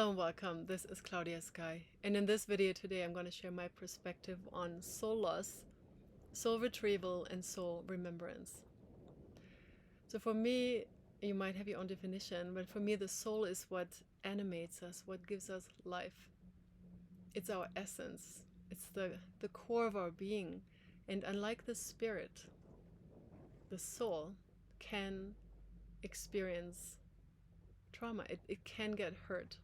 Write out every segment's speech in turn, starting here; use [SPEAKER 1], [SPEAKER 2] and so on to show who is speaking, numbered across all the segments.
[SPEAKER 1] Hello and welcome. This is Claudia Sky, and in this video today I'm going to share my perspective on soul loss, soul retrieval, and soul remembrance. So for me, you might have your own definition, but for me the soul is what animates us, what gives us life. It's our essence. It's the core of our being. And unlike the spirit, the soul can experience trauma. It can get hurt.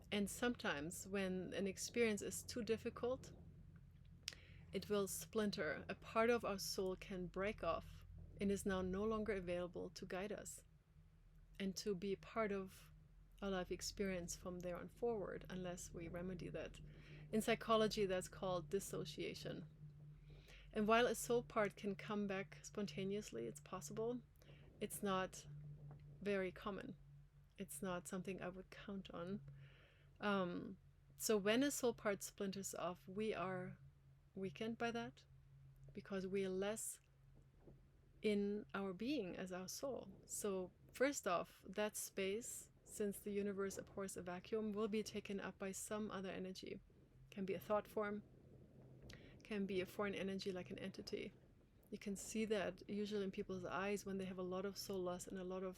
[SPEAKER 1] And sometimes when an experience is too difficult, it will splinter. A part of our soul can break off and is now no longer available to guide us and to be part of our life experience from there on forward, unless we remedy that. In psychology, that's called dissociation. And while a soul part can come back spontaneously, it's possible, it's not very common. It's not something I would count on. So when a soul part splinters off, we are weakened by that because we are less in our being as our soul. So first off, that space, since the universe abhors a vacuum, will be taken up by some other energy. Can be a thought form, can be a foreign energy like an entity. You can see that usually in people's eyes when they have a lot of soul loss and a lot of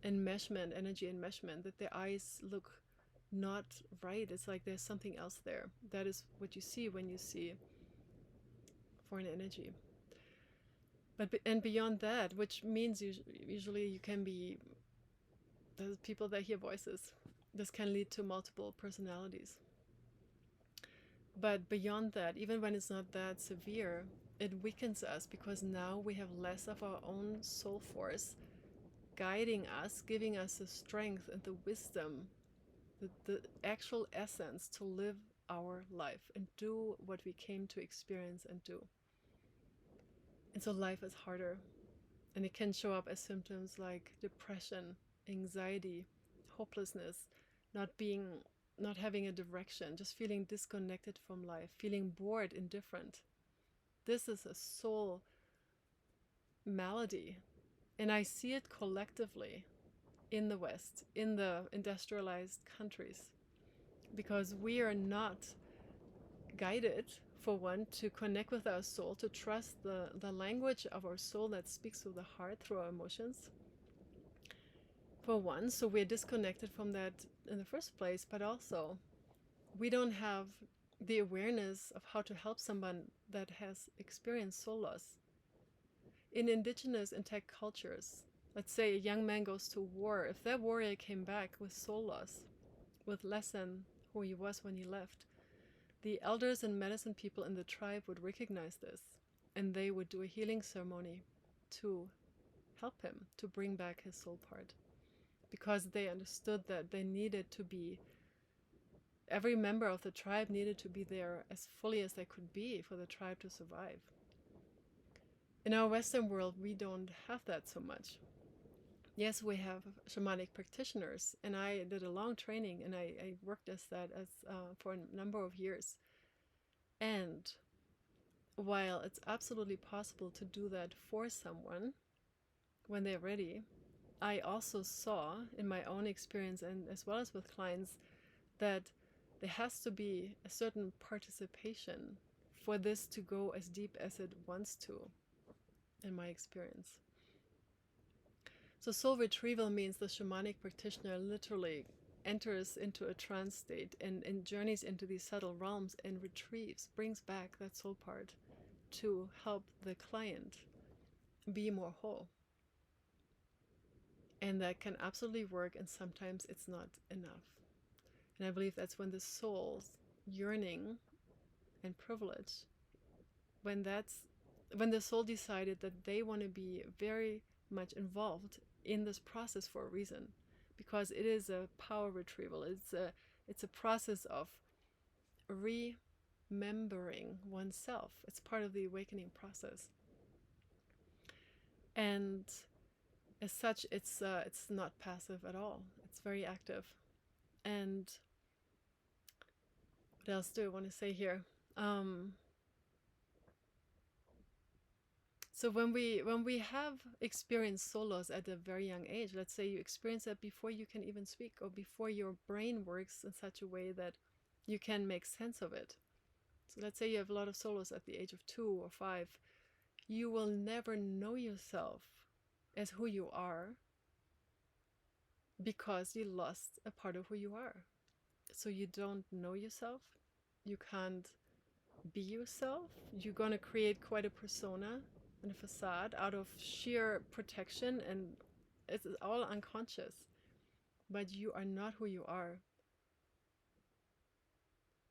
[SPEAKER 1] enmeshment, energy enmeshment, that their eyes look not right. It's like there's something else there. That is what you see when you see foreign energy. And beyond that, which means usually you can be, there's people that hear voices. This can lead to multiple personalities. But beyond that, even when it's not that severe, it weakens us because now we have less of our own soul force guiding us, giving us the strength and the wisdom, the actual essence to live our life and do what we came to experience and do. And so life is harder, and it can show up as symptoms like depression, anxiety, hopelessness, not having a direction, just feeling disconnected from life, feeling bored, indifferent. This is a soul malady, and I see it collectively in the West, in the industrialized countries, because we are not guided, for one, to connect with our soul, to trust the language of our soul that speaks to the heart through our emotions, for one. So we're disconnected from that in the first place, but also we don't have the awareness of how to help someone that has experienced soul loss. In indigenous and tech cultures, let's say a young man goes to war. If that warrior came back with soul loss, with less than who he was when he left, the elders and medicine people in the tribe would recognize this, and they would do a healing ceremony to help him to bring back his soul part, because they understood that they needed to be, every member of the tribe needed to be there as fully as they could be for the tribe to survive. In our Western world, we don't have that so much. Yes, we have shamanic practitioners, and I did a long training, and I worked as that for a number of years. And while it's absolutely possible to do that for someone when they're ready, I also saw in my own experience, and as well as with clients, that there has to be a certain participation for this to go as deep as it wants to, in my experience. So soul retrieval means the shamanic practitioner literally enters into a trance state and journeys into these subtle realms and retrieves, brings back that soul part to help the client be more whole. And that can absolutely work, and sometimes it's not enough. And I believe that's when the soul's yearning and privilege, when the soul decided that they want to be very much involved in this process for a reason, because it is a power retrieval. It's a process of remembering oneself. It's part of the awakening process, and as such, it's not passive at all. It's very active. And what else do I want to say here? So when we have experienced soul loss at a very young age, let's say you experience that before you can even speak, or before your brain works in such a way that you can make sense of it. So let's say you have a lot of soul loss at the age of 2 or 5, you will never know yourself as who you are because you lost a part of who you are. So you don't know yourself, you can't be yourself. You're going to create quite a persona and a facade out of sheer protection, and it's all unconscious. But you are not who you are.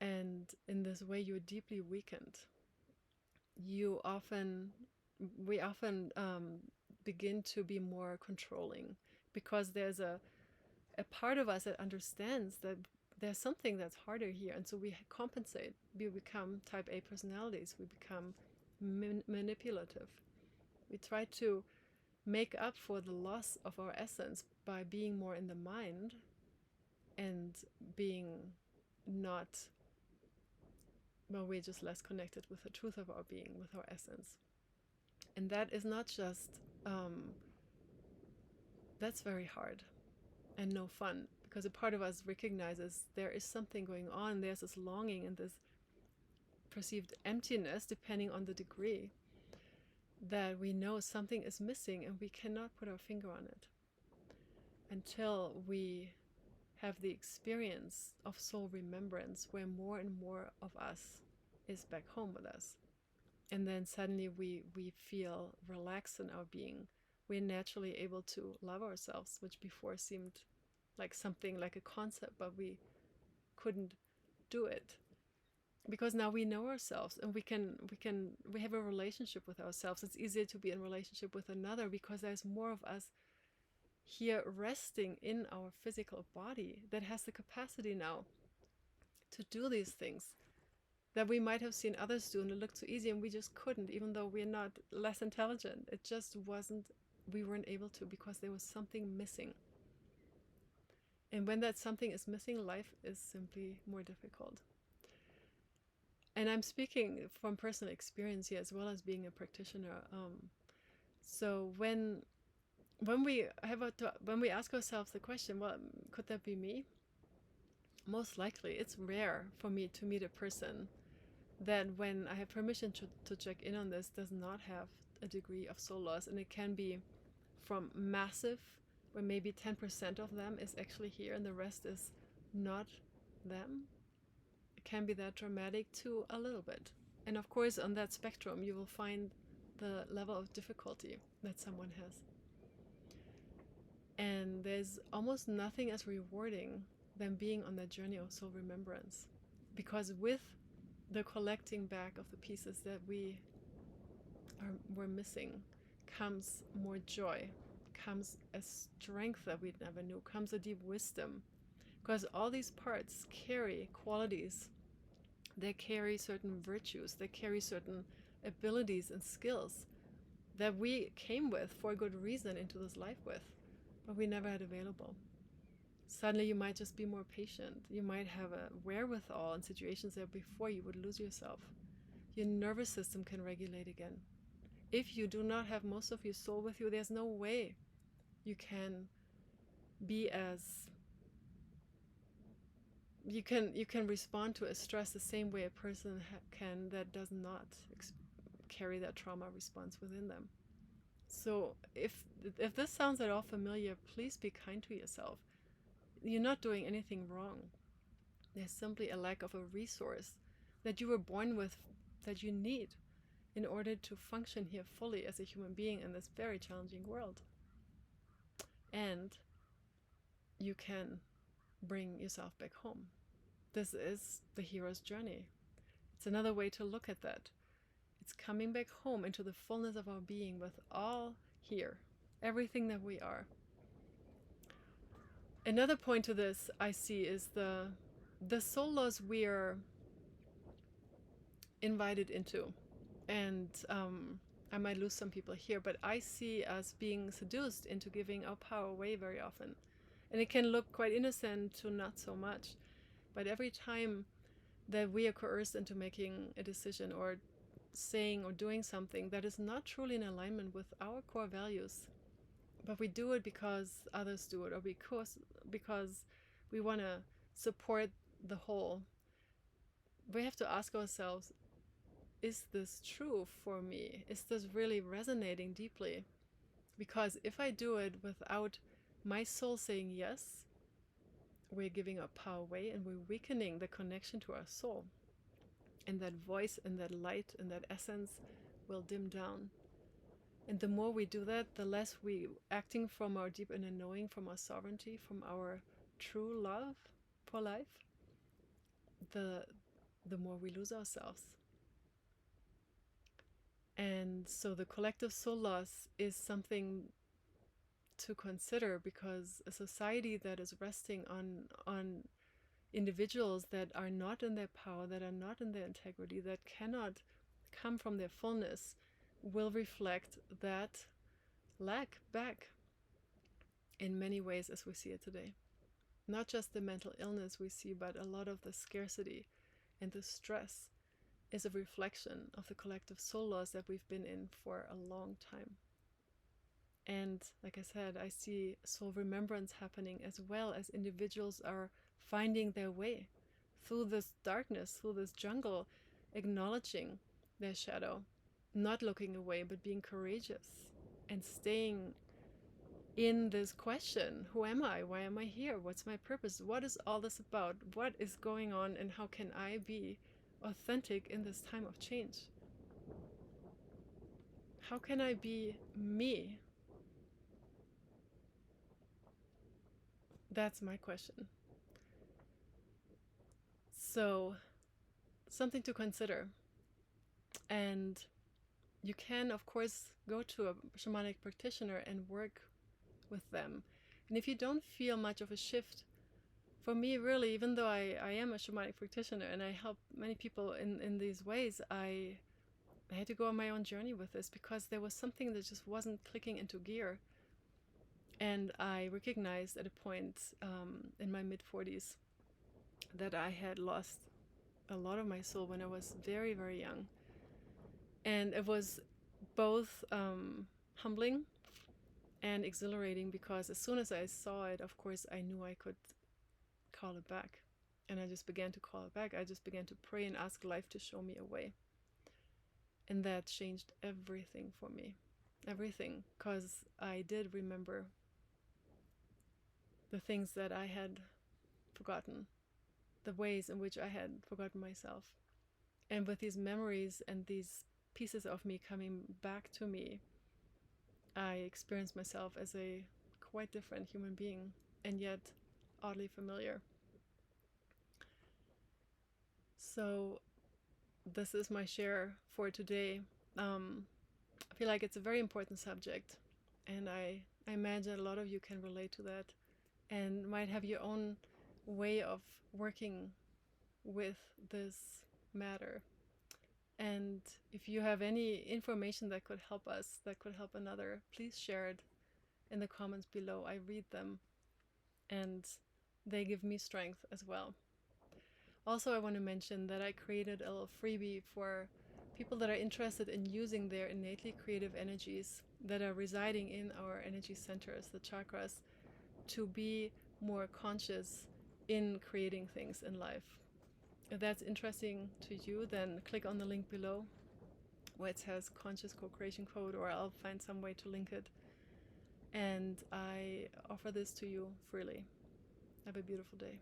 [SPEAKER 1] And in this way, you're deeply weakened. We often begin to be more controlling because there's a part of us that understands that there's something that's harder here, and so we compensate. We become type A personalities. We become manipulative. We try to make up for the loss of our essence by being more in the mind and being not, well, we're just less connected with the truth of our being, with our essence. And that is not just, that's very hard and no fun, because a part of us recognizes there is something going on. There's this longing and this perceived emptiness, depending on the degree, that we know something is missing and we cannot put our finger on it until we have the experience of soul remembrance, where more and more of us is back home with us. And then suddenly we feel relaxed in our being. We're naturally able to love ourselves, which before seemed like something, like a concept, but we couldn't do it. Because now we know ourselves, and we have a relationship with ourselves. It's easier to be in relationship with another because there's more of us here resting in our physical body that has the capacity now to do these things that we might have seen others do, and it looked so easy, and we just couldn't, even though we're not less intelligent. It just wasn't, we weren't able to, because there was something missing. And when that something is missing, life is simply more difficult. And I'm speaking from personal experience here, as well as being a practitioner. So when we ask ourselves the question, well, could that be me? Most likely, it's rare for me to meet a person that, when I have permission to check in on this, does not have a degree of soul loss. And it can be from massive, where maybe 10% of them is actually here and the rest is not them. It can be that dramatic, to a little bit. And of course, on that spectrum, you will find the level of difficulty that someone has. And there's almost nothing as rewarding than being on that journey of soul remembrance. Because with the collecting back of the pieces that were missing comes more joy, comes a strength that we never knew, comes a deep wisdom. Because all these parts carry qualities, they carry certain virtues, they carry certain abilities and skills that we came with for a good reason into this life with, but we never had available. Suddenly you might just be more patient. You might have a wherewithal in situations that before you would lose yourself. Your nervous system can regulate again. If you do not have most of your soul with you, there's no way you can be as, you can respond to a stress the same way a person can that does not carry that trauma response within them. So if this sounds at all familiar, please be kind to yourself. You're not doing anything wrong. There's simply a lack of a resource that you were born with, that you need in order to function here fully as a human being in this very challenging world. And you can bring yourself back home. This is the hero's journey. It's another way to look at that. It's coming back home into the fullness of our being with all here, everything that we are. Another point to this I see is the soul loss we are invited into. And I might lose some people here, but I see us being seduced into giving our power away very often. And it can look quite innocent to not so much. But every time that we are coerced into making a decision or saying or doing something that is not truly in alignment with our core values, but we do it because others do it, or because we want to support the whole, we have to ask ourselves, is this true for me? Is this really resonating deeply? Because if I do it without my soul saying yes, we're giving our power away and we're weakening the connection to our soul. And that voice and that light and that essence will dim down. And the more we do that, the less we acting from our deep inner knowing, from our sovereignty, from our true love for life, the more we lose ourselves. And so the collective soul loss is something to consider, because a society that is resting on individuals that are not in their power, that are not in their integrity, that cannot come from their fullness, will reflect that lack back in many ways as we see it today. Not just the mental illness we see, but a lot of the scarcity and the stress is a reflection of the collective soul loss that we've been in for a long time. And like I said, I see soul remembrance happening, as well as individuals are finding their way through this darkness, through this jungle, acknowledging their shadow, not looking away, but being courageous and staying in this question: who am I? Why am I here? What's my purpose? What is all this about? What is going on? And how can I be authentic in this time of change? How can I be me? That's my question. So, something to consider. And you can, of course, go to a shamanic practitioner and work with them. And if you don't feel much of a shift, for me, really, even though I am a shamanic practitioner and I help many people in these ways, I had to go on my own journey with this, because there was something that just wasn't clicking into gear. And I recognized at a point in my mid-40s that I had lost a lot of my soul when I was very, very young. And it was both humbling and exhilarating, because as soon as I saw it, of course, I knew I could call it back. And I just began to call it back. I just began to pray and ask life to show me a way. And that changed everything for me. Everything. Because I did remember the things that I had forgotten, the ways in which I had forgotten myself. And with these memories and these pieces of me coming back to me, I experienced myself as a quite different human being, and yet oddly familiar. So this is my share for today. I feel like it's a very important subject, and I imagine a lot of you can relate to that and might have your own way of working with this matter. And if you have any information that could help us, that could help another, please share it in the comments below. I read them and they give me strength as well. Also, I want to mention that I created a little freebie for people that are interested in using their innately creative energies that are residing in our energy centers, the chakras, to be more conscious in creating things in life. If that's interesting to you, then click on the link below where it says Conscious Co-Creation Code, or I'll find some way to link it. And I offer this to you freely. Have a beautiful day.